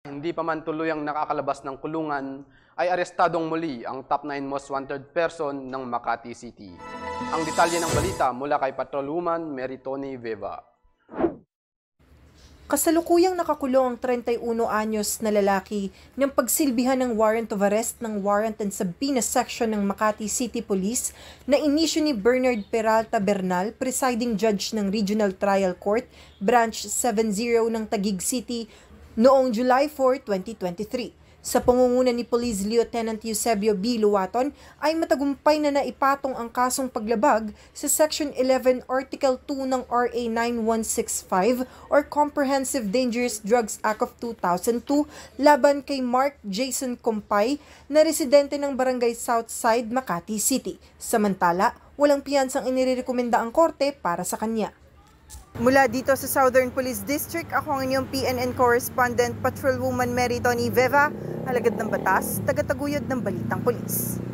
Hindi pa man tuluyang nakakalabas ng kulungan, ay arestadong muli ang top 9 most wanted person ng Makati City. Ang detalye ng balita mula kay Patrolwoman Mary Tony Veva. Kasalukuyang nakakulong ang 31 anyos na lalaki ng pagsilbihan ng warrant of arrest ng Warrant and Subpoena Section ng Makati City Police na inisyu ni Bernard Peralta Bernal, presiding judge ng Regional Trial Court, Branch 70 ng Taguig City noong July 4, 2023. Sa pangunguna ni Police Lieutenant Eusebio B. Luaton ay matagumpay na naipatong ang kasong paglabag sa Section 11 Article 2 ng RA 9165 or Comprehensive Dangerous Drugs Act of 2002 laban kay Mark Jason Compay na residente ng Barangay Southside, Makati City. Samantala, walang piyansang inirekomenda ang korte para sa kanya. Mula dito sa Southern Police District, ako ang inyong PNN correspondent, Patrolwoman Mary Tony Veva, alagad ng batas, tagataguyod ng Balitang Pulis.